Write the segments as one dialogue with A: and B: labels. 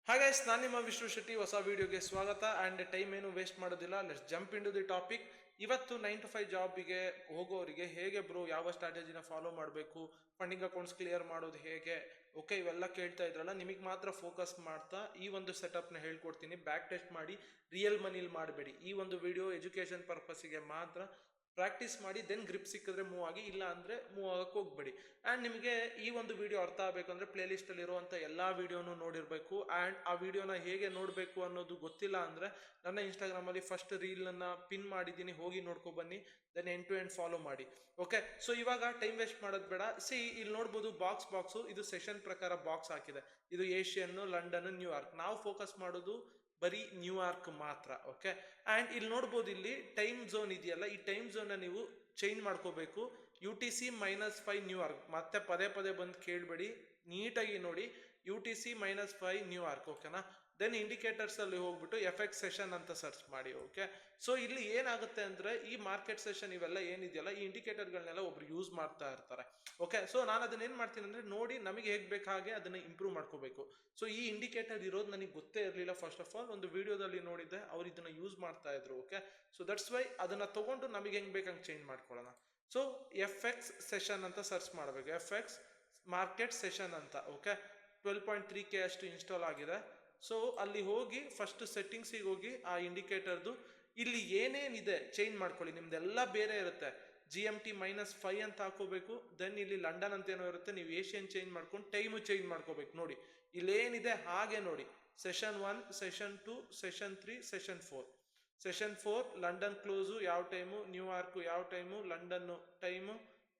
A: Hi guys, ನಾನು ನಿಮ್ಮ ವಿಷ್ಣು ಶೆಟ್ಟಿ. ಹೊಸ ವಿಡಿಯೋಗೆ ಸ್ವಾಗತ. ಆ್ಯಂಡ್ ಟೈಮ್ ಏನು ವೇಸ್ಟ್ ಮಾಡೋದಿಲ್ಲ, let's jump into the topic. ಇವತ್ತು 9 to 5 ಜಾಬಿಗೆ ಹೋಗೋರಿಗೆ ಹೇಗೆ ಬ್ರೋ, ಯಾವ ಸ್ಟ್ರಾಟಜಿನ ಫಾಲೋ ಮಾಡಬೇಕು, ಫಂಡಿಂಗ್ ಅಕೌಂಟ್ಸ್ ಕ್ಲಿಯರ್ ಮಾಡೋದು ಹೇಗೆ, ಓಕೆ ಇವೆಲ್ಲ ಕೇಳ್ತಾ ಇದ್ರಲ್ಲ, ನಿಮಗೆ ಮಾತ್ರ ಫೋಕಸ್ ಮಾಡ್ತಾ ಈ ಒಂದು ಸೆಟಪ್ನ ಹೇಳ್ಕೊಡ್ತೀನಿ. ಬ್ಯಾಕ್ ಟೆಸ್ಟ್ ಮಾಡಿ, ರಿಯಲ್ ಮನಿಲಿ ಮಾಡಬೇಡಿ. ಈ ಒಂದು ವಿಡಿಯೋ ಎಜುಕೇಷನ್ ಪರ್ಪಸ್ಸಿಗೆ ಮಾತ್ರ. ಪ್ರಾಕ್ಟೀಸ್ ಮಾಡಿ, ದೆನ್ ಗ್ರಿಪ್ ಸಿಕ್ಕಿದ್ರೆ ಮೂವ್ ಆಗಿ, ಇಲ್ಲ ಅಂದರೆ ಮೂವ್ ಆಗಕ್ಕೆ ಹೋಗ್ಬೇಡಿ. ಆ್ಯಂಡ್ ನಿಮಗೆ ಈ ಒಂದು ವಿಡಿಯೋ ಅರ್ಥ ಆಗಬೇಕಂದ್ರೆ ಪ್ಲೇಲಿಸ್ಟಲ್ಲಿ ಇರುವಂಥ ಎಲ್ಲ ವೀಡಿಯೋನು ನೋಡಿರಬೇಕು. ಆ್ಯಂಡ್ ಆ ವಿಡಿಯೋನ ಹೇಗೆ ನೋಡಬೇಕು ಅನ್ನೋದು ಗೊತ್ತಿಲ್ಲ ಅಂದರೆ ನನ್ನ ಇನ್ಸ್ಟಾಗ್ರಾಮಲ್ಲಿ ಫಸ್ಟ್ ರೀಲನ್ನು ಪಿನ್ ಮಾಡಿದ್ದೀನಿ, ಹೋಗಿ ನೋಡ್ಕೊಬನ್ನಿ. Then end to end follow ಮಾಡಿ. ಓಕೆ, ಸೊ ಇವಾಗ ಟೈಮ್ ವೇಸ್ಟ್ ಮಾಡೋದು ಬೇಡ. ಇಲ್ಲಿ ನೋಡ್ಬೋದು ಬಾಕ್ಸು, ಇದು ಸೆಷನ್ ಪ್ರಕಾರ ಬಾಕ್ಸ್ ಹಾಕಿದೆ. ಇದು ಏಷ್ಯನ್ನು, ಲಂಡನ್, ನ್ಯೂಯಾರ್ಕ್. ನಾವು ಫೋಕಸ್ ಮಾಡೋದು ಬರೀ ನ್ಯೂಯಾರ್ಕ್ ಮಾತ್ರ. ಓಕೆ, ಆ್ಯಂಡ್ ಇಲ್ಲಿ ನೋಡ್ಬೋದು, ಇಲ್ಲಿ ಟೈಮ್ ಝೋನ್ ಇದೆಯಲ್ಲ, ಈ ಟೈಮ್ ಝೋನ್ನ ನೀವು ಚೇಂಜ್ ಮಾಡ್ಕೋಬೇಕು. UTC -5 New York. ಮತ್ತೆ ಪದೇ ಪದೇ ಬಂದು ಕೇಳಬೇಡಿ, ನೀಟಾಗಿ ನೋಡಿ. UTC -5 New York. ಓಕೆನಾ? ದೆನ್ ಇಂಡಿಕೇಟರ್ಸ್ ಅಲ್ಲಿ ಹೋಗ್ಬಿಟ್ಟು FX ಸೆಷನ್ ಅಂತ ಸರ್ಚ್ ಮಾಡಿ. ಓಕೆ, ಸೊ ಇಲ್ಲಿ ಏನಾಗುತ್ತೆ ಅಂದ್ರೆ, ಈ ಮಾರ್ಕೆಟ್ ಸೆಷನ್ ಇವೆಲ್ಲ ಏನಿದೆಯಲ್ಲ, ಈ ಇಂಡಿಕೇಟರ್ಗಳನ್ನೆಲ್ಲ ಒಬ್ರು ಯೂಸ್ ಮಾಡ್ತಾ ಇರ್ತಾರೆ. ಓಕೆ, ಸೊ ನಾನು ಅದನ್ನ ಏನ್ ಮಾಡ್ತೀನಿ ಅಂದ್ರೆ, ನೋಡಿ ನಮಗೆ ಹೇಗೆ ಬೇಕು ಹಾಗೆ ಅದನ್ನ ಇಂಪ್ರೂವ್ ಮಾಡ್ಕೋಬೇಕು. ಸೊ ಈ ಇಂಡಿಕೇಟರ್ ಇರೋದು ನನಗೆ ಗೊತ್ತೇ ಇರಲಿಲ್ಲ. ಫಸ್ಟ್ ಆಫ್ ಆಲ್ ಒಂದು ವಿಡಿಯೋದಲ್ಲಿ ನೋಡಿದ್ದೆ, ಅವ್ರು ಇದನ್ನ ಯೂಸ್ ಮಾಡ್ತಾ ಇದ್ರು. ಓಕೆ, ಸೊ ದಟ್ಸ್ ವೈ ಅದನ್ನ ತಗೊಂಡು ನಮಗೆ ಹೆಂಗ್ ಬೇಕಂಗೆ ಚೇಂಜ್ ಮಾಡ್ಕೊಳ್ಳೋಣ. ಸೊ FX ಸೆಷನ್ ಅಂತ ಸರ್ಚ್ ಮಾಡಬೇಕು. FX ಮಾರ್ಕೆಟ್ ಸೆಷನ್ ಅಂತ. ಓಕೆ, 12.3K ಅಷ್ಟು ಇನ್ಸ್ಟಾಲ್ ಆಗಿದೆ. ಸೊ ಅಲ್ಲಿ ಹೋಗಿ ಫಸ್ಟ್ ಸೆಟ್ಟಿಂಗ್ಸಿಗೆ ಹೋಗಿ ಆ ಇಂಡಿಕೇಟರ್ದು ಇಲ್ಲಿ ಏನೇನಿದೆ ಚೇಂಜ್ ಮಾಡ್ಕೊಳ್ಳಿ. ನಿಮ್ದೆಲ್ಲ ಬೇರೆ ಇರುತ್ತೆ. GMT -5 ಅಂತ ಹಾಕೋಬೇಕು. ದೆನ್ ಇಲ್ಲಿ ಲಂಡನ್ ಅಂತ ಏನೋ ಇರುತ್ತೆ, ನೀವು ಏಷ್ಯನ್ ಚೇಂಜ್ ಮಾಡ್ಕೊಂಡು ಟೈಮು ಚೇಂಜ್ ಮಾಡ್ಕೋಬೇಕು. ನೋಡಿ ಇಲ್ಲೇನಿದೆ ಹಾಗೆ ನೋಡಿ. Session 1, session 2, session 3, session 4. Session 4 London close ಯಾವ ಟೈಮು, ನ್ಯೂಯಾರ್ಕು ಯಾವ time, London time,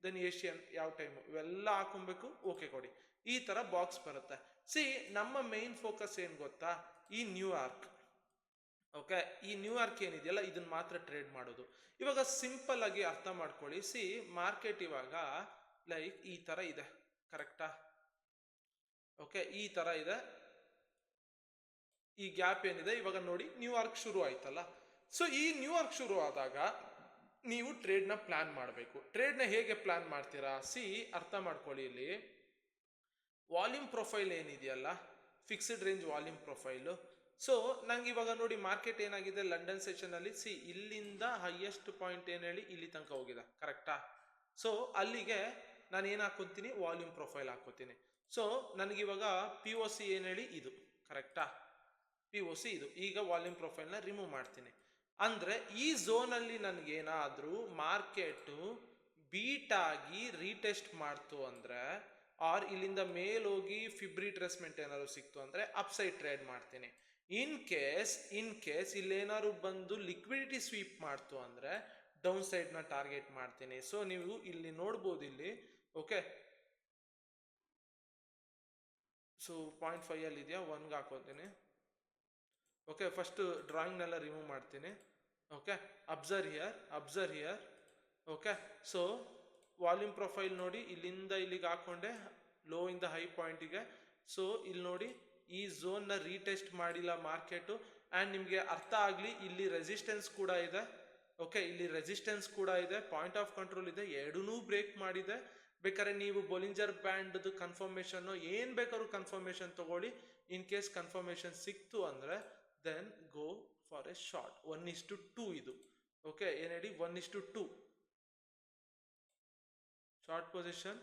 A: then Asian ಯಾವ ಟೈಮು, ಇವೆಲ್ಲ ಹಾಕೊಬೇಕು. ಓಕೆ ಕೊಡಿ. ಈ ತರ ಬಾಕ್ಸ್ ಬರುತ್ತೆ. ನಮ್ಮ ಮೇನ್ ಫೋಕಸ್ ಏನ್ ಗೊತ್ತಾ, ಈ ನ್ಯೂಯಾರ್ಕ್. ಓಕೆ, ಈ ನ್ಯೂಯಾರ್ಕ್ ಏನಿದೆಯಲ್ಲ, ಇದನ್ನ ಮಾತ್ರ ಟ್ರೇಡ್ ಮಾಡೋದು. ಇವಾಗ ಸಿಂಪಲ್ ಆಗಿ ಅರ್ಥ ಮಾಡ್ಕೊಳ್ಳಿ. ಮಾರ್ಕೆಟ್ ಇವಾಗ ಲೈಕ್ ಈ ತರ ಇದೆ, ಕರೆಕ್ಟಾ? ಓಕೆ, ಈ ತರ ಇದೆ. ಈ ಗ್ಯಾಪ್ ಏನಿದೆ ಇವಾಗ ನೋಡಿ, ನ್ಯೂಯಾರ್ಕ್ ಶುರು ಆಯ್ತಲ್ಲ. ಸೊ ಈ ನ್ಯೂಯಾರ್ಕ್ ಶುರು ಆದಾಗ ನೀವು ಟ್ರೇಡ್ನ ಪ್ಲಾನ್ ಮಾಡಬೇಕು. ಟ್ರೇಡ್ನ ಹೇಗೆ ಪ್ಲಾನ್ ಮಾಡ್ತೀರಾ? ಅರ್ಥ ಮಾಡ್ಕೊಳ್ಳಿ. ಇಲ್ಲಿ ವಾಲ್ಯೂಮ್ ಪ್ರೊಫೈಲ್ ಏನಿದೆಯಲ್ಲ, fixed range volume profile. So ನಂಗೆ ಇವಾಗ ನೋಡಿ, ಮಾರ್ಕೆಟ್ ಏನಾಗಿದೆ ಲಂಡನ್ ಸೆಷನ್ ಅಲ್ಲಿ, ಇಲ್ಲಿಂದ ಹೈಯೆಸ್ಟ್ ಪಾಯಿಂಟ್ ಏನ್ ಹೇಳಿ ಇಲ್ಲಿ ತನಕ ಹೋಗಿದೆ, ಕರೆಕ್ಟಾ? ಸೊ ಅಲ್ಲಿಗೆ ನಾನು ಏನ್ ಹಾಕೋತೀನಿ, ವಾಲ್ಯೂಮ್ ಪ್ರೊಫೈಲ್ ಹಾಕೋತೀನಿ. ಸೊ ನನಗಿವಾಗ POC ಏನ್ ಹೇಳಿ ಇದು, ಕರೆಕ್ಟಾ? POC ಇದು. ಈಗ ವಾಲ್ಯೂಮ್ ಪ್ರೊಫೈಲ್ನ ರಿಮೂವ್ ಮಾಡ್ತೀನಿ. ಅಂದ್ರೆ ಈ ಝೋನಲ್ಲಿ ನನಗೇನಾದ್ರೂ ಮಾರ್ಕೆಟು ಬೀಟ್ ಆಗಿ ರೀಟೆಸ್ಟ್ ಮಾಡ್ತು ಅಂದ್ರೆ, ಆರ್ ಇಲ್ಲಿಂದ ಮೇಲೋಗಿ ಫಿಬ್ ರಿಟ್ರೇಸ್ಮೆಂಟ್ ಏನಾದ್ರು ಸಿಕ್ತು ಅಂದ್ರೆ ಅಪ್ಸೈಡ್ ಟ್ರೇಡ್ ಮಾಡ್ತೀನಿ. ಇನ್ ಕೇಸ್ ಇಲ್ಲೇನಾದ್ರು ಬಂದು ಲಿಕ್ವಿಡಿಟಿ ಸ್ವೀಪ್ ಮಾಡ್ತು ಅಂದ್ರೆ ಡೌನ್ ಸೈಡ್ನ ಟಾರ್ಗೆಟ್ ಮಾಡ್ತೀನಿ. ಸೊ ನೀವು ಇಲ್ಲಿ ನೋಡ್ಬೋದು, ಇಲ್ಲಿ ಓಕೆ. ಸೊ 0.5 ಅಲ್ಲಿ ಇದೆಯಾ, 1ಗೆ ಹಾಕೋತೀನಿ. ಓಕೆ, ಫಸ್ಟ್ ಡ್ರಾಯಿಂಗ್ನೆಲ್ಲ ರಿಮೂವ್ ಮಾಡ್ತೀನಿ. Okay, observe here. Okay, so volume profile ನೋಡಿ, ಇಲ್ಲಿಂದ ಇಲ್ಲಿಗೆ ಹಾಕೊಂಡೆ, ಲೋ ಇಂದ ಹೈ ಪಾಯಿಂಟಿಗೆ. ಸೊ ಇಲ್ಲಿ ನೋಡಿ, ಈ ಝೋನ್ನ ರೀಟೆಸ್ಟ್ ಮಾಡಿಲ್ಲ ಮಾರ್ಕೆಟು. ಆ್ಯಂಡ್ ನಿಮಗೆ ಅರ್ಥ ಆಗಲಿ, ಇಲ್ಲಿ ರೆಸಿಸ್ಟೆನ್ಸ್ ಕೂಡ ಇದೆ. ಓಕೆ, ಇಲ್ಲಿ ರೆಸಿಸ್ಟೆನ್ಸ್ ಕೂಡ ಇದೆ, ಪಾಯಿಂಟ್ ಆಫ್ ಕಂಟ್ರೋಲ್ ಇದೆ, ಎರಡೂ ಬ್ರೇಕ್ ಮಾಡಿದೆ. ಬೇಕಾದ್ರೆ ನೀವು ಬೊಲಿಂಜರ್ ಬ್ಯಾಂಡ್ ಕನ್ಫರ್ಮೇಶನ್ ಏನ್ ಬೇಕಾದ್ರೂ ಕನ್ಫರ್ಮೇಶನ್ ತಗೊಳ್ಳಿ. ಇನ್ ಕೇಸ್ ಕನ್ಫರ್ಮೇಶನ್ ಸಿಕ್ತು ಅಂದ್ರೆ then go for a short. 1:2 ಇದು. ಓಕೆ, ಏನ್ ಹೇಳಿ, 1:2 short position.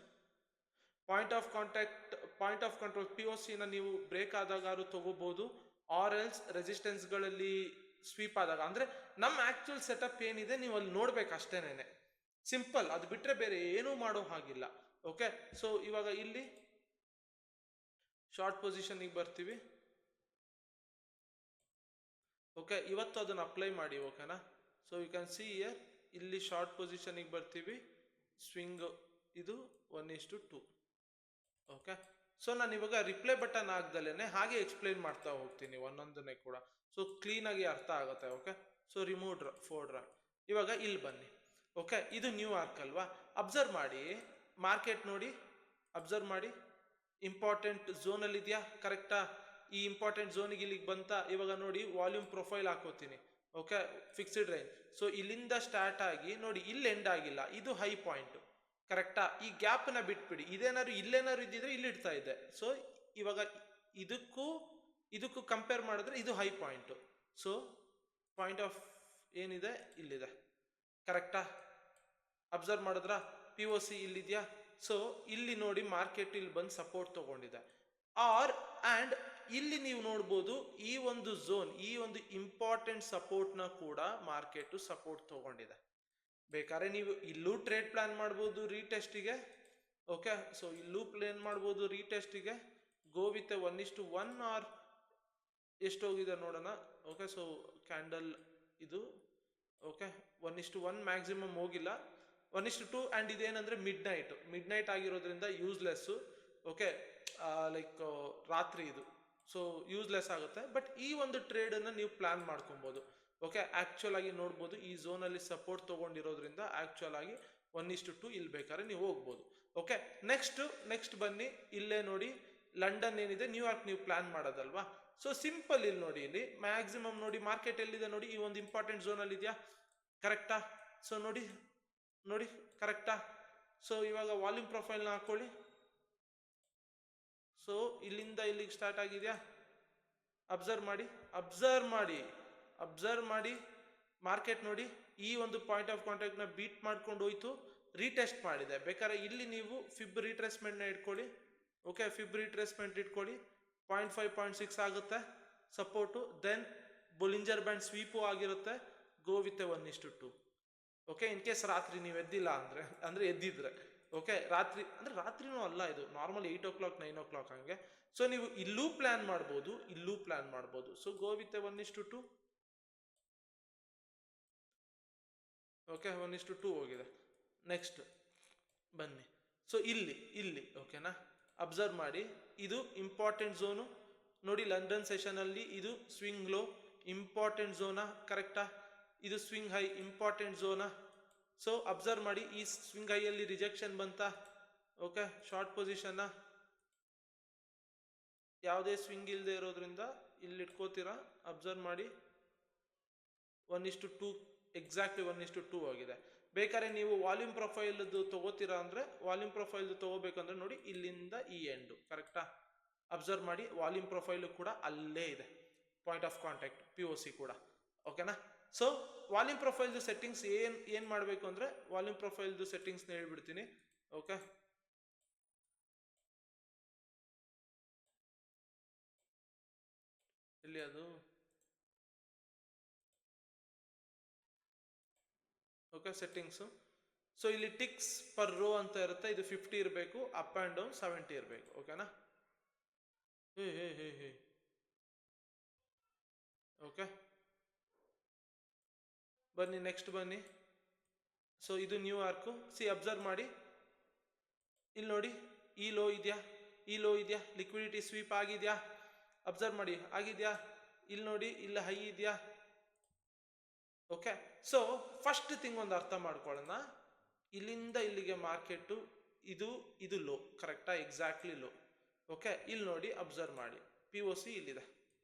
A: Point of control POC ನ ನೀವು ಬ್ರೇಕ್ ಆದಾಗ ತಗೋಬಹುದು, ಆರ್ ಎಲ್ಸ್ ರೆಸಿಸ್ಟೆನ್ಸ್ ಗಳಲ್ಲಿ ಸ್ವೀಪ್ ಆದಾಗ. ಅಂದ್ರೆ ನಮ್ಮ ಆಕ್ಚುಯಲ್ ಸೆಟಪ್ ಏನಿದೆ ನೀವು ಅಲ್ಲಿ ನೋಡ್ಬೇಕು ಅಷ್ಟೇನೆ. ಸಿಂಪಲ್, ಅದು ಬಿಟ್ರೆ ಬೇರೆ ಏನೂ ಮಾಡೋ ಹಾಗಿಲ್ಲ. ಓಕೆ, ಸೊ ಇವಾಗ ಇಲ್ಲಿ ಶಾರ್ಟ್ ಪೊಸಿಷನ್ಗೆ ಬರ್ತೀವಿ. ಓಕೆ, ಇವತ್ತು ಅದನ್ನ ಅಪ್ಲೈ ಮಾಡಿ. ಓಕೆನಾ? So you can see here, ಇಲ್ಲಿ ಶಾರ್ಟ್ ಪೊಸಿಷನ್ಗೆ ಬರ್ತೀವಿ. ಸ್ವಿಂಗ್ ಇದು 1:2. ಓಕೆ, ಸೊ ನಾನು ಇವಾಗ ರಿಪ್ಲೈ ಬಟನ್ ಹಾಕ್ದಲೇನೆ ಹಾಗೆ ಎಕ್ಸ್ಪ್ಲೈನ್ ಮಾಡ್ತಾ ಹೋಗ್ತೀನಿ ಒಂದೊಂದನ್ನೇ ಕೂಡ. ಸೊ ಕ್ಲೀನ್ ಆಗಿ ಅರ್ಥ ಆಗುತ್ತೆ. Okay, so remove folder. ಇವಾಗ ಇಲ್ಲಿ ಬನ್ನಿ. ಓಕೆ, ಇದು ನ್ಯೂಯಾರ್ಕ್ ಅಲ್ವಾ? ಅಬ್ಸರ್ವ್ ಮಾಡಿ, ಮಾರ್ಕೆಟ್ ನೋಡಿ, ಅಬ್ಸರ್ವ್ ಮಾಡಿ. ಇಂಪಾರ್ಟೆಂಟ್ ಝೋನ್ ಅಲ್ಲಿ ಇದೆಯಾ, ಕರೆಕ್ಟಾ? ಈ ಇಂಪಾರ್ಟೆಂಟ್ ಝೋನಿಗೆ ಇಲ್ಲಿಗೆ ಬಂತ. ಇವಾಗ ನೋಡಿ, ವಾಲ್ಯೂಮ್ ಪ್ರೊಫೈಲ್ ಹಾಕೋತೀನಿ. Okay, fixed range. ಸೊ ಇಲ್ಲಿಂದ ಸ್ಟಾರ್ಟ್ ಆಗಿ ನೋಡಿ, ಇಲ್ಲಿ ಎಂಡ್ ಆಗಿಲ್ಲ, ಇದು ಹೈ ಪಾಯಿಂಟ್, ಕರೆಕ್ಟಾ? ಈ ಗ್ಯಾಪ್ ನ ಬಿಟ್ಬಿಡಿ. ಇಲ್ಲೇನಾದ್ರು ಇದ್ದಿದ್ರೆ ಇಲ್ಲಿ ಇಡ್ತಾ ಇದ್ದೆ. ಸೊ ಇವಾಗ ಇದಕ್ಕೂ ಇದಕ್ಕೂ ಕಂಪೇರ್ ಮಾಡಿದ್ರೆ ಇದು high point. So point of ಏನಿದೆ ಇಲ್ಲಿದೆ, ಕರೆಕ್ಟಾ? ಅಬ್ಸರ್ವ್ ಮಾಡಿದ್ರ ಪಿ ಒ ಸಿ ಇಲ್ಲಿದೆಯಾ? ಸೊ ಇಲ್ಲಿ ನೋಡಿ ಮಾರ್ಕೆಟ್ ಇಲ್ಲಿ ಬಂದು ಸಪೋರ್ಟ್ ತಗೊಂಡಿದೆ. ಆ್ಯಂಡ್ ಇಲ್ಲಿ ನೀವು ನೋಡ್ಬೋದು ಈ ಒಂದು ಝೋನ್, ಈ ಒಂದು ಇಂಪಾರ್ಟೆಂಟ್ ಸಪೋರ್ಟ್ನ ಕೂಡ ಮಾರ್ಕೆಟ್ ಸಪೋರ್ಟ್ ತಗೊಂಡಿದೆ. ಬೇಕಾದ್ರೆ ನೀವು ಇಲ್ಲೂ ಟ್ರೇಡ್ ಪ್ಲಾನ್ ಮಾಡ್ಬೋದು ರೀಟೆಸ್ಟಿಗೆ. ಓಕೆ, ಸೊ ಇಲ್ಲೂ ಪ್ಲಾನ್ ಮಾಡ್ಬೋದು ರೀಟೆಸ್ಟಿಗೆ. ಗೋ ವಿತ್ 1:1 ಆರ್ ಎಷ್ಟು ಹೋಗಿದೆ ನೋಡೋಣ. ಓಕೆ, ಸೊ ಕ್ಯಾಂಡಲ್ ಇದು ಓಕೆ 1:1 ಮ್ಯಾಕ್ಸಿಮಮ್ ಹೋಗಿಲ್ಲ, 1:2. ಆ್ಯಂಡ್ ಇದೇನಂದ್ರೆ ಮಿಡ್ ನೈಟ್ ಆಗಿರೋದ್ರಿಂದ ಯೂಸ್ಲೆಸ್ಸು. ಓಕೆ, ಲೈಕ್ ರಾತ್ರಿ ಇದು, ಸೊ ಯೂಸ್ಲೆಸ್ ಆಗುತ್ತೆ. ಬಟ್ ಈ ಒಂದು ಟ್ರೇಡನ್ನು ನೀವು ಪ್ಲಾನ್ ಮಾಡ್ಕೊಬೋದು. ಓಕೆ, ಆ್ಯಕ್ಚುಲ್ ಆಗಿ ನೋಡ್ಬೋದು ಈ ಝೋನಲ್ಲಿ ಸಪೋರ್ಟ್ ತೊಗೊಂಡಿರೋದ್ರಿಂದ ಆ್ಯಕ್ಚುಲ್ ಆಗಿ 1:2 ಇಲ್ಲಿ ಬೇಕಾದ್ರೆ ನೀವು ಹೋಗ್ಬೋದು. ಓಕೆ, ನೆಕ್ಸ್ಟ್ ಬನ್ನಿ. ಇಲ್ಲೇ ನೋಡಿ ಲಂಡನ್ ಏನಿದೆ, ನ್ಯೂಯಾರ್ಕ್ ನೀವು ಪ್ಲಾನ್ ಮಾಡೋದಲ್ವಾ. ಸೊ ಸಿಂಪಲ್, ಇಲ್ಲಿ ನೋಡಿ, ಇಲ್ಲಿ ಮ್ಯಾಕ್ಸಿಮಮ್ ನೋಡಿ ಮಾರ್ಕೆಟ್ ಎಲ್ಲಿದೆ ನೋಡಿ, ಈ ಒಂದು ಇಂಪಾರ್ಟೆಂಟ್ ಝೋನಲ್ಲಿ ಇದೆಯಾ, ಕರೆಕ್ಟಾ? ಸೊ ನೋಡಿ ಕರೆಕ್ಟಾ? ಸೊ ಇವಾಗ ವಾಲ್ಯೂಮ್ ಪ್ರೊಫೈಲ್ನ ಹಾಕೊಳ್ಳಿ. ಸೊ ಇಲ್ಲಿಂದ ಇಲ್ಲಿಗೆ ಸ್ಟಾರ್ಟ್ ಆಗಿದೆಯಾ? ಅಬ್ಸರ್ವ್ ಮಾಡಿ ಮಾರ್ಕೆಟ್ ನೋಡಿ ಈ ಒಂದು ಪಾಯಿಂಟ್ ಆಫ್ ಕಾಂಟ್ಯಾಕ್ಟ್ನ ಬೀಟ್ ಮಾಡ್ಕೊಂಡು ಹೋಯ್ತು, ರೀಟೆಸ್ಟ್ ಮಾಡಿದೆ. ಬೇಕಾದ್ರೆ ಇಲ್ಲಿ ನೀವು ಫಿಬ್ ರಿಟ್ರೇಸ್ಮೆಂಟ್ನ ಇಟ್ಕೊಳ್ಳಿ. ಓಕೆ, ಫಿಬ್ ರಿಟ್ರೇಸ್ಮೆಂಟ್ ಇಟ್ಕೊಳ್ಳಿ, 0.5 0.6 ಆಗುತ್ತೆ ಸಪೋರ್ಟು. ದೆನ್ ಬೊಲಿಂಜರ್ ಬ್ಯಾಂಡ್ ಸ್ವೀಪು ಆಗಿರುತ್ತೆ. Go with 1:2. Okay, in case ರಾತ್ರಿ ನೀವು ಎದ್ದಿಲ್ಲ ಅಂದ್ರೆ ಎದ್ದಿದ್ರೆ, ಓಕೆ, ರಾತ್ರಿನೂ ಅಲ್ಲ, ಇದು ನಾರ್ಮಲ್ 8 o'clock 9 o'clock ಹಂಗೆ. ಸೊ ನೀವು ಇಲ್ಲೂ ಪ್ಲಾನ್ ಮಾಡ್ಬೋದು. So go with 1:2. ಓಕೆ, 1:2 ಹೋಗಿದೆ. ನೆಕ್ಸ್ಟ್ ಬನ್ನಿ. ಸೊ ಇಲ್ಲಿ ಓಕೆನಾ, ಅಬ್ಸರ್ವ್ ಮಾಡಿ, ಇದು ಇಂಪಾರ್ಟೆಂಟ್ ಝೋನು ನೋಡಿ. ಲಂಡನ್ ಸೆಷನಲ್ಲಿ ಇದು ಸ್ವಿಂಗ್ ಲೋ ಇಂಪಾರ್ಟೆಂಟ್ ಝೋನಾ, ಕರೆಕ್ಟಾ? ಇದು swing high important zona. So observe ಮಾಡಿ, ಈ ಸ್ವಿಂಗ್ ಹೈಯಲ್ಲಿ ರಿಜೆಕ್ಷನ್ ಬಂತಾ? ಓಕೆ, ಶಾರ್ಟ್ ಪೊಸಿಷನ್ನ ಯಾವುದೇ ಸ್ವಿಂಗ್ ಇಲ್ಲದೆ ಇರೋದ್ರಿಂದ ಇಲ್ಲಿ ಇಟ್ಕೋತೀರಾ. ಅಬ್ಸರ್ವ್ ಮಾಡಿ 1:2 ಎಕ್ಸಾಕ್ಟ್ಲಿ 1:2 ಆಗಿದೆ. ಬೇಕಾದ್ರೆ ನೀವು ವಾಲ್ಯೂಮ್ ಪ್ರೊಫೈಲ್ದು ತಗೋತೀರಾ ಅಂದ್ರೆ, ವಾಲ್ಯೂಮ್ ಪ್ರೊಫೈಲ್ದು ತಗೋಬೇಕಂದ್ರೆ ನೋಡಿ ಇಲ್ಲಿಂದ ಈ ಎಂಡು, ಕರೆಕ್ಟಾ? ಅಬ್ಸರ್ವ್ ಮಾಡಿ, ವಾಲ್ಯೂಮ್ ಪ್ರೊಫೈಲು ಕೂಡ ಅಲ್ಲೇ ಇದೆ, point of contact P O C ಕೂಡ. ಓಕೆನಾ? ಸೊ ವಾಲ್ಯೂಮ್ ಪ್ರೊಫೈಲ್ದು ಸೆಟ್ಟಿಂಗ್ಸ್ ಏನು ಮಾಡಬೇಕು ಅಂದರೆ, ವಾಲ್ಯೂಮ್ ಪ್ರೊಫೈಲ್ದು ಸೆಟ್ಟಿಂಗ್ಸ್ನ ಹೇಳ್ಬಿಡ್ತೀನಿ. ಓಕೆ, ಇಲ್ಲಿ ಅದು ಓಕೆ ಸೆಟ್ಟಿಂಗ್ಸು. ಸೊ ಇಲ್ಲಿ ಟಿಕ್ಸ್ ಪರ್ ರೋ ಅಂತ ಇರುತ್ತೆ, ಇದು 50 ಇರಬೇಕು, ಅಪ್ ಆ್ಯಂಡ್ ಡೌನ್ 70 ಇರಬೇಕು. ಓಕೆನಾ? ಓಕೆ, ಬನ್ನಿ ನೆಕ್ಸ್ಟ್ ಬನ್ನಿ. ಸೊ ಇದು ನ್ಯೂಯಾರ್ಕು. ಅಬ್ಸರ್ವ್ ಮಾಡಿ, ಇಲ್ಲಿ ನೋಡಿ ಈ ಲೋ ಇದೆಯಾ, ಲಿಕ್ವಿಡಿಟಿ ಸ್ವೀಪ್ ಆಗಿದೆಯಾ? ಅಬ್ಸರ್ವ್ ಮಾಡಿ, ಆಗಿದೆಯಾ? ಇಲ್ಲಿ ನೋಡಿ, ಇಲ್ಲಿ ಹೈ ಇದೆಯಾ? ಓಕೆ, ಸೊ ಫಸ್ಟ್ ಥಿಂಗ್ ಒಂದು ಅರ್ಥ ಮಾಡ್ಕೊಳ್ಳೋಣ. ಇಲ್ಲಿಂದ ಇಲ್ಲಿಗೆ ಮಾರ್ಕೆಟು ಇದು ಲೋ, ಕರೆಕ್ಟಾ? Exactly low. ಓಕೆ, ಇಲ್ಲಿ ನೋಡಿ ಅಬ್ಸರ್ವ್ ಮಾಡಿ, ಪಿ ಒ ಸಿ ಇಲ್ಲಿದೆ.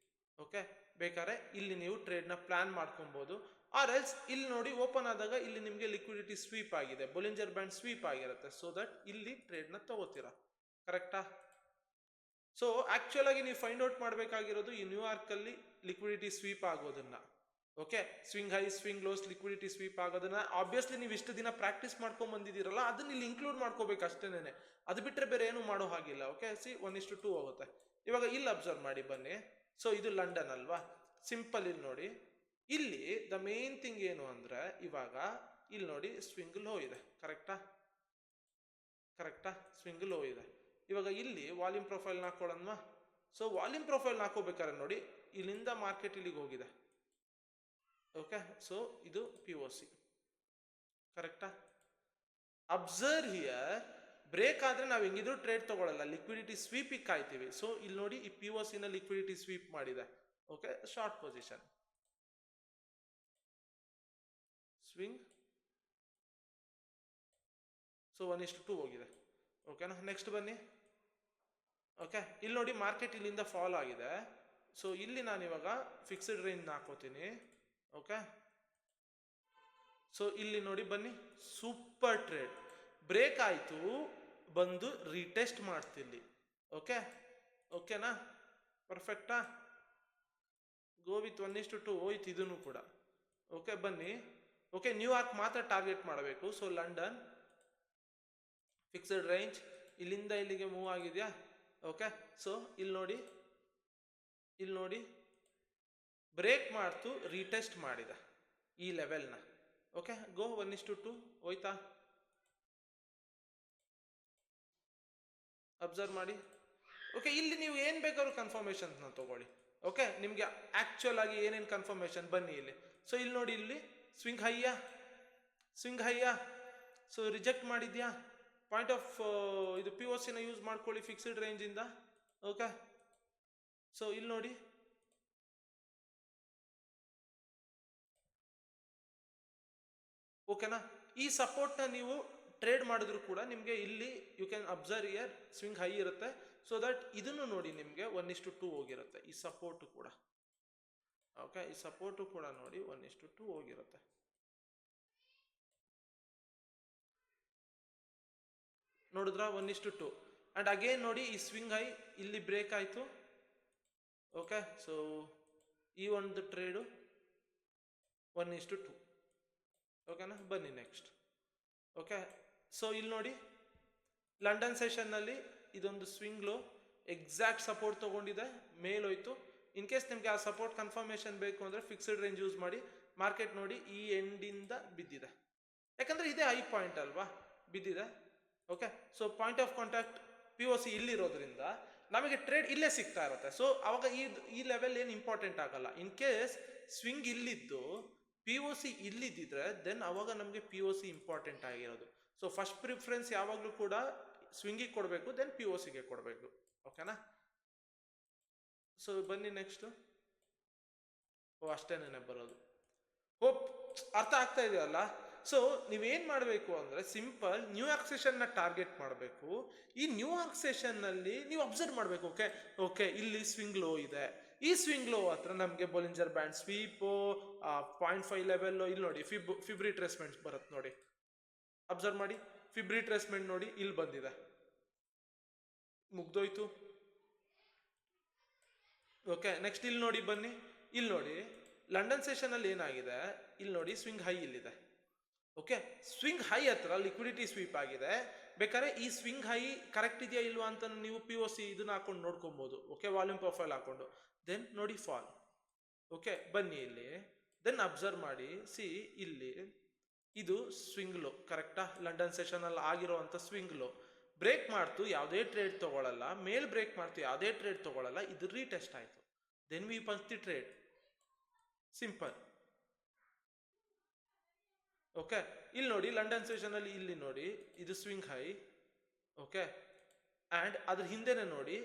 A: ಓಕೆ, ಬೇಕಾದ್ರೆ ಇಲ್ಲಿ ನೀವು ಟ್ರೇಡ್ನ ಪ್ಲಾನ್ ಮಾಡ್ಕೊಬೋದು. ಆರ್ ಎಲ್ಸ್ ಇಲ್ಲಿ ನೋಡಿ ಓಪನ್ ಆದಾಗ ಇಲ್ಲಿ ನಿಮಗೆ ಲಿಕ್ವಿಡಿಟಿ ಸ್ವೀಪ್ ಆಗಿದೆ, ಬೊಲಿಂಜರ್ ಬ್ಯಾಂಡ್ ಸ್ವೀಪ್ ಆಗಿರುತ್ತೆ. ಸೊ ದಟ್ ಇಲ್ಲಿ ಟ್ರೇಡ್ನ ತಗೋತೀರಾ, ಕರೆಕ್ಟಾ? ಸೊ ಆಕ್ಚುಲ್ ಆಗಿ ನೀವು ಫೈಂಡ್ ಔಟ್ ಮಾಡಬೇಕಾಗಿರೋದು ಈ ನ್ಯೂಯಾರ್ಕಲ್ಲಿ ಲಿಕ್ವಿಡಿಟಿ ಸ್ವೀಪ್ ಆಗೋದನ್ನ. Okay, swing high swing lows liquidity sweep ಆಗೋದನ್ನ ಆಬ್ವಿಯಸ್ಲಿ ನೀವು ಇಷ್ಟು ದಿನ ಪ್ರಾಕ್ಟೀಸ್ ಮಾಡ್ಕೊಂಡ್ ಬಂದಿದ್ದೀರಲ್ಲ, ಅದನ್ನ ಇಲ್ಲಿ ಇನ್ಕ್ಲೂಡ್ ಮಾಡ್ಕೋಬೇಕು ಅಷ್ಟೇನೆ. ಅದು ಬಿಟ್ಟರೆ ಬೇರೆ ಏನು ಮಾಡೋ ಹಾಗಿಲ್ಲ. ಓಕೆ, 1:2 ಹೋಗುತ್ತೆ. ಇವಾಗ ಇಲ್ಲಿ ಅಬ್ಸರ್ವ್ ಮಾಡಿ ಬನ್ನಿ. ಸೊ ಇದು ಲಂಡನ್ ಅಲ್ವಾ? ಸಿಂಪಲ್, ಇಲ್ಲಿ ನೋಡಿ, ಇಲ್ಲಿ ದ ಮೇನ್ ಥಿಂಗ್ ಏನು ಅಂದ್ರೆ, ಇವಾಗ ಇಲ್ಲಿ ನೋಡಿ ಸ್ವಿಂಗ್ ಲೋ ಇದೆ, ಕರೆಕ್ಟಾ? ಸ್ವಿಂಗ್ ಲೋ ಇದೆ. ಇವಾಗ ಇಲ್ಲಿ ವಾಲ್ಯೂಮ್ ಪ್ರೊಫೈಲ್ ಹಾಕೊಳ್ಳೋಣ. ಸೊ ವಾಲ್ಯೂಮ್ ಪ್ರೊಫೈಲ್ ಹಾಕೋಬೇಕಾದ್ರೆ ನೋಡಿ ಇಲ್ಲಿಂದ ಮಾರ್ಕೆಟ್ ಇಲ್ಲಿಗೆ ಹೋಗಿದೆ. ಓಕೆ, ಸೊ ಇದು ಪಿ ಒ ಸಿ, ಕರೆಕ್ಟಾ? ಅಬ್ಸರ್ವ್ ಹಿಯರ್, ಬ್ರೇಕ್ ಆದ್ರೆ ನಾವು ಹೆಂಗಿದ್ರು ಟ್ರೇಡ್ ತಗೊಳ್ಳಲ್ಲ, ಲಿಕ್ವಿಡಿಟಿ ಸ್ವೀಪಿಗೆ ಕಾಯ್ತೀವಿ. ಸೊ ಇಲ್ಲಿ ನೋಡಿ ಈ ಪಿ ಒ ಸಿನ ಲಿಕ್ವಿಡಿಟಿ ಸ್ವೀಪ್ ಮಾಡಿದೆ. Okay, short position, swing. So 1:2 ಹೋಗಿದೆ. ಓಕೆನಾ? ನೆಕ್ಸ್ಟ್ ಬನ್ನಿ. ಓಕೆ, ಇಲ್ಲಿ ನೋಡಿ ಮಾರ್ಕೆಟ್ ಇಲ್ಲಿಂದ ಫಾಲ್ ಆಗಿದೆ. ಸೊ ಇಲ್ಲಿ ನಾನು ಇವಾಗ ಫಿಕ್ಸ್ಡ್ ರೇಂಜ್ ಹಾಕೋತೀನಿ. ಓಕೆ, ಸೊ ಇಲ್ಲಿ ನೋಡಿ ಬನ್ನಿ, ಸೂಪರ್ ಟ್ರೇಡ್, ಬ್ರೇಕ್ ಆಯಿತು, ಬಂದು ರೀಟೆಸ್ಟ್ ಮಾಡ್ತಿಲ್ಲಿ. ಓಕೆನಾ? ಪರ್ಫೆಕ್ಟಾ? ಗೋ ವಿತ್ 1:2 ಹೋಯ್ತು ಇದನ್ನು ಕೂಡ. ಓಕೆ ಬನ್ನಿ. ಓಕೆ ನ್ಯೂಯಾರ್ಕ್ ಮಾತ್ರ ಟಾರ್ಗೆಟ್ ಮಾಡಬೇಕು. ಸೊ ಲಂಡನ್ ಫಿಕ್ಸ್ಡ್ ರೇಂಜ್ ಇಲ್ಲಿಂದ ಇಲ್ಲಿಗೆ ಮೂವ್ ಆಗಿದೆಯಾ. ಓಕೆ ಸೊ ಇಲ್ಲಿ ನೋಡಿ ಬ್ರೇಕ್ ಮಾಡ್ತು ರೀಟೆಸ್ಟ್ ಮಾಡಿದ ಈ ಲೆವೆಲ್ನ. ಓಕೆ ಗೋ 1:2 ಹೋಯ್ತಾ, ಅಬ್ಸರ್ವ್ ಮಾಡಿ. ಓಕೆ ಇಲ್ಲಿ ನೀವು ಏನು ಬೇಕಾದ್ರೂ ಕನ್ಫರ್ಮೇಷನ್ಸ್ನ ತಗೊಳ್ಳಿ. ಓಕೆ ನಿಮಗೆ ಆ್ಯಕ್ಚುಯಲ್ ಆಗಿ ಏನೇನು ಕನ್ಫರ್ಮೇಷನ್ ಬನ್ನಿ ಇಲ್ಲಿ. ಸೊ ಇಲ್ಲಿ ನೋಡಿ, ಇಲ್ಲಿ ಸ್ವಿಂಗ್ ಹೈಯಾ ಸೊ ರಿಜೆಕ್ಟ್ ಮಾಡಿದ್ಯಾ. ಪಾಯಿಂಟ್ ಆಫ್ ಇದು POC ನ ಯೂಸ್ ಮಾಡ್ಕೊಳ್ಳಿ ಫಿಕ್ಸ್ಡ್ ರೇಂಜಿಂದ. ಓಕೆ ಸೊ ಇಲ್ಲಿ ನೋಡಿ, ಓಕೆನಾ. ಈ ಸಪೋರ್ಟ್ನ ನೀವು ಟ್ರೇಡ್ ಮಾಡಿದ್ರು ಕೂಡ ನಿಮಗೆ ಇಲ್ಲಿ you can observe here swing high ಇರುತ್ತೆ. ಸೊ ದಟ್ ಇದನ್ನು ನೋಡಿ ನಿಮಗೆ 1:2 ಹೋಗಿರುತ್ತೆ ಈ ಸಪೋರ್ಟ್ ಕೂಡ. ಓಕೆ ಈ ಸಪೋರ್ಟು ಕೂಡ ನೋಡಿ 1:2 ಹೋಗಿರುತ್ತೆ. ನೋಡಿದ್ರ 1:2 ಅಂಡ್ ಅಗೇನ್ ನೋಡಿ ಈ ಸ್ವಿಂಗ್ ಹೈ ಇಲ್ಲಿ ಬ್ರೇಕ್ ಆಯ್ತು. ಓಕೆ ಸೊ ಈ ಒಂದು ಟ್ರೇಡು 1:2. ಓಕೆನಾ ಬನ್ನಿ ನೆಕ್ಸ್ಟ್. ಓಕೆ ಸೊ ಇಲ್ಲಿ ನೋಡಿ ಲಂಡನ್ ಸೆಷನ್ನಲ್ಲಿ ಇದೊಂದು ಸ್ವಿಂಗ್ ಲೋ ಎಕ್ಸಾಕ್ಟ್ ಸಪೋರ್ಟ್ ತಗೊಂಡಿದೆ, ಮೇಲೋಯ್ತು. ಇನ್ ಕೇಸ್ ನಿಮಗೆ ಆ ಸಪೋರ್ಟ್ ಕನ್ಫರ್ಮೇಷನ್ ಬೇಕು ಅಂದರೆ ಫಿಕ್ಸ್ಡ್ ರೇಂಜ್ ಯೂಸ್ ಮಾಡಿ. ಮಾರ್ಕೆಟ್ ನೋಡಿ ಈ ಎಂಡಿಂದ ಬಿದ್ದಿದೆ, ಯಾಕಂದರೆ ಇದೇ ಹೈ ಪಾಯಿಂಟ್ ಅಲ್ವಾ, ಬಿದ್ದಿದೆ. Okay so point of contact POC ಇಲ್ಲಿರೋದ್ರಿಂದ ನಮಗೆ ಟ್ರೇಡ್ ಇಲ್ಲೇ ಸಿಗ್ತಾ ಇರುತ್ತೆ. ಸೊ ಅವಾಗ ಈ ಲೆವೆಲ್ ಏನು ಇಂಪಾರ್ಟೆಂಟ್ ಆಗಲ್ಲ. ಇನ್ ಕೇಸ್ ಸ್ವಿಂಗ್ ಇಲ್ಲಿದ್ದು POC ಇಲ್ಲಿದ್ದಿದ್ರೆ ದೆನ್ ಅವಾಗ ನಮಗೆ POC ಇಂಪಾರ್ಟೆಂಟ್ ಆಗಿರೋದು. ಸೊ ಫಸ್ಟ್ ಪ್ರಿಫರೆನ್ಸ್ ಯಾವಾಗಲೂ ಕೂಡ ಸ್ವಿಂಗಿಗೆ ಕೊಡಬೇಕು, ದೆನ್ POCಗೆ ಕೊಡಬೇಕು. ಓಕೆನಾ. ಸೊ ಬನ್ನಿ ನೆಕ್ಸ್ಟ್. ಅಷ್ಟೇನೆ ಬರೋದು. ಹೋಪ್ ಅರ್ಥ ಆಗ್ತಾ ಇದೆಯಲ್ಲ. ಸೊ ನೀವೇನು ಮಾಡಬೇಕು ಅಂದರೆ ಸಿಂಪಲ್ ನ್ಯೂಯಾರ್ಕ್ ಸೆಷನ್ನ ಟಾರ್ಗೆಟ್ ಮಾಡಬೇಕು. ಈ ನ್ಯೂಯಾರ್ಕ್ ಸೆಷನ್ನಲ್ಲಿ ನೀವು ಅಬ್ಸರ್ವ್ ಮಾಡಬೇಕು. ಓಕೆ ಇಲ್ಲಿ ಸ್ವಿಂಗ್ ಲೋ ಇದೆ, ಈ ಸ್ವಿಂಗ್ ಲೋ ಹತ್ರ ನಮಗೆ ಬೊಲಿಂಜರ್ ಬ್ಯಾಂಡ್ ಸ್ವೀಪು 0.5 ಲೆವೆಲ್ ಇಲ್ಲಿ ನೋಡಿ ಫಿಬ್ ರಿಟ್ರೇಸ್ಮೆಂಟ್ ಬರುತ್ತೆ ನೋಡಿ, ಅಬ್ಸರ್ವ್ ಮಾಡಿ. ಫಿಬ್ ರಿಟ್ರೇಸ್ಮೆಂಟ್ ನೋಡಿ ಇಲ್ಲಿ ಬಂದಿದೆ, ಮುಗ್ದೋಯ್ತು. ಓಕೆ ನೆಕ್ಸ್ಟ್ ಇಲ್ಲಿ ನೋಡಿ ಬನ್ನಿ. ಇಲ್ಲಿ ನೋಡಿ ಲಂಡನ್ ಸೆಷನ್ ಅಲ್ಲಿ ಏನಾಗಿದೆ, ಇಲ್ಲಿ ನೋಡಿ ಸ್ವಿಂಗ್ ಹೈ ಇಲ್ಲಿದೆ. ಓಕೆ ಸ್ವಿಂಗ್ ಹೈ ಹತ್ರ ಲಿಕ್ವಿಡಿಟಿ ಸ್ವೀಪ್ ಆಗಿದೆ. ಬೇಕಾದ್ರೆ ಈ ಸ್ವಿಂಗ್ ಹೈ ಕರೆಕ್ಟ್ ಇದೆಯಾ ಇಲ್ವಾ ಅಂತ ನೀವು POC ಇದನ್ನ ಹಾಕೊಂಡು ನೋಡ್ಕೊಬಹುದು. ಓಕೆ ವಾಲ್ಯೂಮ್ ಪ್ರೊಫೈಲ್ ಹಾಕೊಂಡು ದೆನ್ ನೋಡಿ ಫಾಲ್. ಓಕೆ ಬನ್ನಿ ಇಲ್ಲಿ, ದೆನ್ ಅಬ್ಸರ್ವ್ ಮಾಡಿ. ಸಿ ಇಲ್ಲಿ ಇದು ಸ್ವಿಂಗ್ ಲೋ ಕರೆಕ್ಟಾ, ಲಂಡನ್ ಸೆಷನ್ ಅಲ್ಲಿ ಆಗಿರೋ ಅಂತ ಸ್ವಿಂಗ್ ಲೋ. ಬ್ರೇಕ್ ಮಾಡ್ತು ಯಾವುದೇ ಟ್ರೇಡ್ ತಗೊಳ್ಳಲ್ಲ, ಮೇಲ್ ಬ್ರೇಕ್ ಮಾಡ್ತು ಯಾವುದೇ ಟ್ರೇಡ್ ತಗೊಳ್ಳಲ್ಲ, ಇದು ರೀಟೆಸ್ಟ್ ಆಯ್ತು. Then we punch the trade, simple. Okay ಇಲ್ಲಿ ನೋಡಿ ಲಂಡನ್ ಸೆಷನ್ ಅಲ್ಲಿ ಇಲ್ಲಿ ನೋಡಿ ಇದು ಸ್ವಿಂಗ್ ಹೈ. ಓಕೆ ಅಂಡ್ ಅದ್ರ ಹಿಂದೆನೆ ನೋಡಿ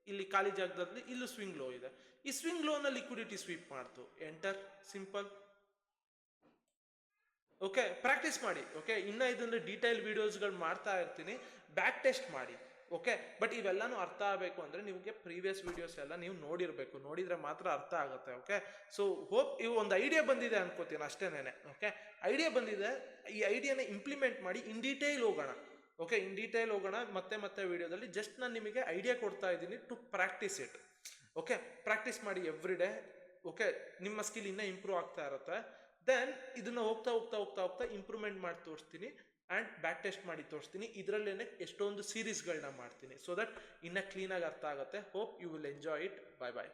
A: ಇಲ್ಲಿ ಖಾಲಿ ಜಾಗದಲ್ಲಿ ಇಲ್ಲೂ ಸ್ವಿಂಗ್ ಲೋ ಇದೆ. ಈ ಸ್ವಿಂಗ್ ಲೋನ ಲಿಕ್ವಿಡಿಟಿ ಸ್ವೀಪ್ ಮಾಡ್ತು, ಎಂಟರ್, ಸಿಂಪಲ್. ಓಕೆ ಪ್ರಾಕ್ಟೀಸ್ ಮಾಡಿ. ಓಕೆ ಇನ್ನ ಇದನ್ನು ಡೀಟೇಲ್ ವಿಡಿಯೋಸ್ಗಳು ಮಾಡ್ತಾ ಇರ್ತೀನಿ, ಬ್ಯಾಕ್ ಟೆಸ್ಟ್ ಮಾಡಿ. ಓಕೆ ಬಟ್ ಇವೆಲ್ಲಾನು ಅರ್ಥ ಆಗಬೇಕು ಅಂದರೆ ನಿಮಗೆ ಪ್ರೀವಿಯಸ್ ವಿಡಿಯೋಸ್ ಎಲ್ಲ ನೀವು ನೋಡಿರಬೇಕು, ನೋಡಿದರೆ ಮಾತ್ರ ಅರ್ಥ ಆಗುತ್ತೆ. ಓಕೆ ಸೊ ಹೋಪ್ ಇವು ಒಂದು ಐಡಿಯಾ ಬಂದಿದೆ ಅನ್ಕೋತೀನಿ ಅಷ್ಟೇನೆ. ಓಕೆ ಐಡಿಯಾ ಬಂದಿದೆ, ಈ ಐಡಿಯಾನ ಇಂಪ್ಲಿಮೆಂಟ್ ಮಾಡಿ ಇನ್ ಡೀಟೇಲ್ ಹೋಗೋಣ. ಓಕೆ ಇನ್ ಡೀಟೇಲ್ ಹೋಗೋಣ ಮತ್ತೆ ವಿಡಿಯೋದಲ್ಲಿ. ಜಸ್ಟ್ ನಾನು ನಿಮಗೆ ಐಡಿಯಾ ಕೊಡ್ತಾ ಇದ್ದೀನಿ to practice it. Okay practice ಮಾಡಿ ಎವ್ರಿ ಡೇ. ಓಕೆ ನಿಮ್ಮ ಸ್ಕಿಲ್ ಇನ್ನೂ ಇಂಪ್ರೂವ್ ಆಗ್ತಾ ಇರುತ್ತೆ. ದೆನ್ ಇದನ್ನ ಹೋಗ್ತಾ ಇಂಪ್ರೂವ್ಮೆಂಟ್ ಮಾಡಿ ತೋರಿಸ್ತೀನಿ ಆ್ಯಂಡ್ ಬ್ಯಾಕ್ ಟೆಸ್ಟ್ ಮಾಡಿ ತೋರಿಸ್ತೀನಿ. ಇದರಲ್ಲೇನೆ ಎಷ್ಟೊಂದು ಸೀರೀಸ್ಗಳನ್ನ ಮಾಡ್ತೀನಿ, ಸೊ ದಟ್ ಇನ್ನೂ ಕ್ಲೀನಾಗಿ ಅರ್ಥ ಆಗುತ್ತೆ. Hope you will enjoy it. Bye bye.